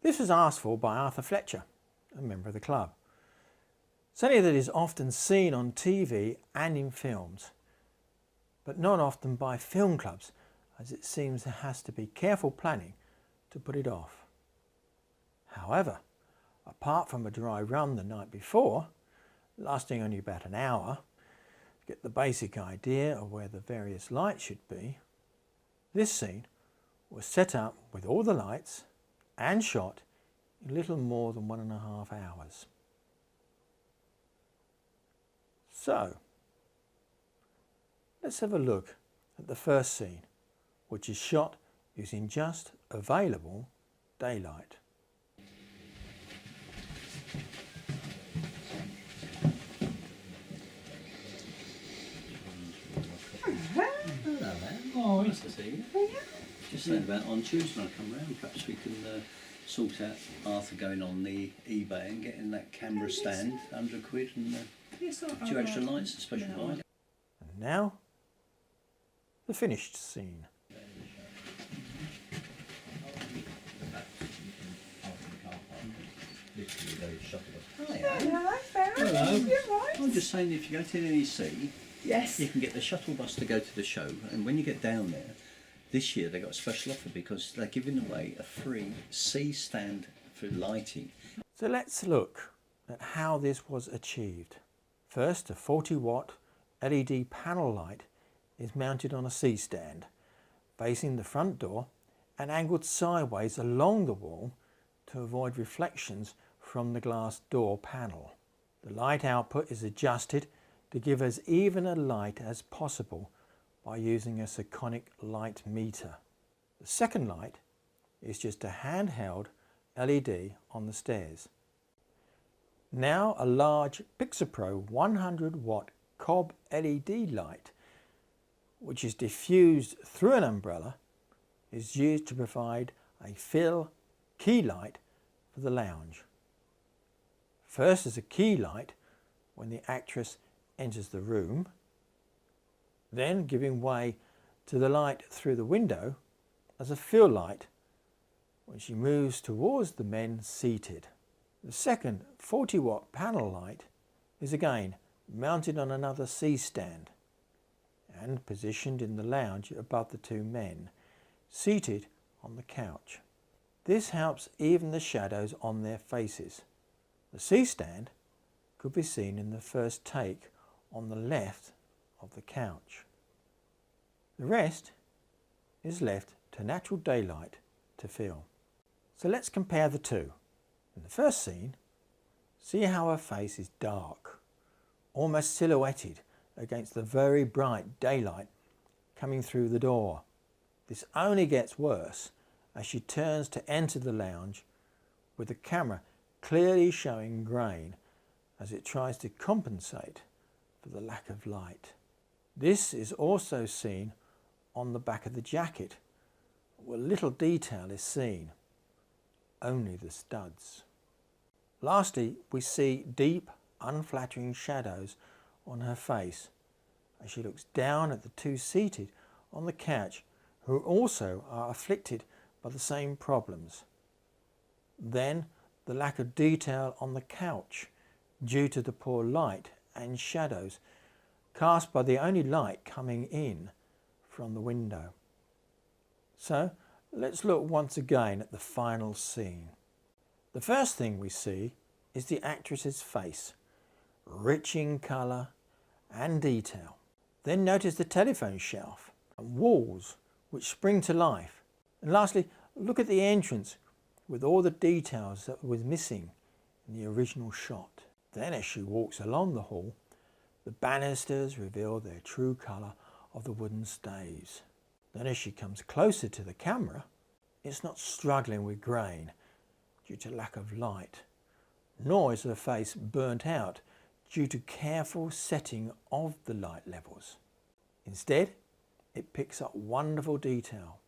This was asked for by Arthur Fletcher, a member of the club. Something that is often seen on TV and in films, but not often by film clubs, as it seems there has to be careful planning to put it off. However, apart from a dry run the night before, lasting only about an hour, to get the basic idea of where the various lights should be, this scene was set up with all the lights and shot in little more than 1.5 hours. So, let's have a look at the first scene, which is shot using just available daylight. Oh, nice to see you. Just saying about on Tuesday when I come round, perhaps we can sort out Arthur going on the eBay and getting that camera stand, £100 and 2 extra lights, a special light. And now, the finished scene. Hello. You're right. I'm just saying, if you go to the NEC, yes, you can get the shuttle bus to go to the show, and when you get down there, this year they got a special offer because they're giving away a free C stand for lighting. So let's look at how this was achieved. First, a 40-watt LED panel light is mounted on a C stand facing the front door and angled sideways along the wall to avoid reflections from the glass door panel. The light output is adjusted to give as even a light as possible by using a Sutton light meter. The second light is just a handheld LED on the stairs. Now a large Pixapro 100-watt cob LED light, which is diffused through an umbrella, is used to provide a fill key light for the lounge. First as a key light when the actress enters the room, then giving way to the light through the window as a fill light when she moves towards the men seated. The second 40-watt panel light is again mounted on another C-stand and positioned in the lounge above the two men seated on the couch. This helps even the shadows on their faces. The C-stand could be seen in the first take on the left of the couch. The rest is left to natural daylight to fill. So let's compare the two. In the first scene, see how her face is dark, almost silhouetted against the very bright daylight coming through the door. This only gets worse as she turns to enter the lounge with the camera clearly showing grain as it tries to compensate for the lack of light. This is also seen on the back of the jacket, where little detail is seen, only the studs. Lastly, we see deep, unflattering shadows on her face as she looks down at the two seated on the couch who also are afflicted by the same problems. Then the lack of detail on the couch due to the poor light and shadows cast by the only light coming in from the window. So let's look once again at the final scene. The first thing we see is the actress's face, rich in colour and detail. Then notice the telephone shelf and walls which spring to life. And lastly, look at the entrance with all the details that was missing in the original shot. Then as she walks along the hall, the banisters reveal their true colour of the wooden staves. Then as she comes closer to the camera, it's not struggling with grain due to lack of light, nor is her face burnt out due to careful setting of the light levels. Instead, it picks up wonderful detail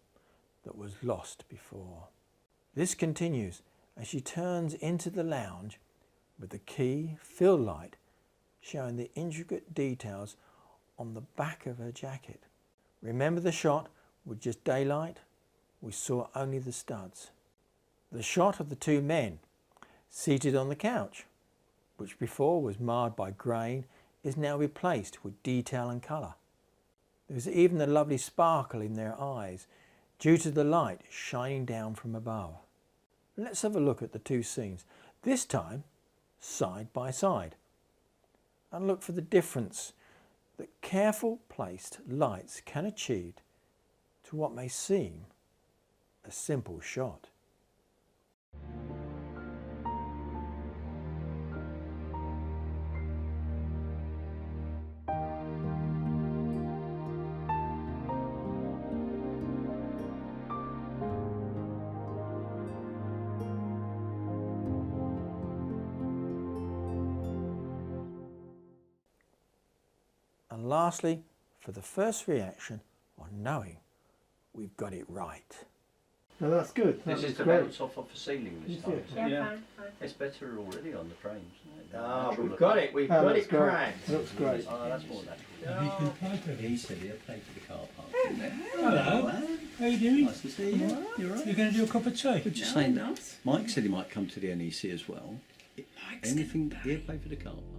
that was lost before. This continues as she turns into the lounge with the key fill light showing the intricate details on the back of her jacket. Remember the shot with just daylight? We saw only the studs. The shot of the two men seated on the couch, which before was marred by grain, is now replaced with detail and colour. There is even a lovely sparkle in their eyes due to the light shining down from above. Let's have a look at the two scenes, this time side by side, and look for the difference that careful placed lights can achieve to what may seem a simple shot. And lastly, for the first reaction on knowing we've got it right. No, that's good. This is the great. bounce off the ceiling this Is time. it? isn't it? Yeah, Yeah. fine. It's better already on the frames, isn't it? Ah, Natural we've look. got it. We've Oh, got that's it great. cracked. Looks great. Oh, that's more natural. He said he'll play for the car park. Hello. How you doing? Nice to see you. You're right. You're going to do a cup of tea? But just saying that, Mike said he might come to the NEC as well. Anything, he'll play for the car park.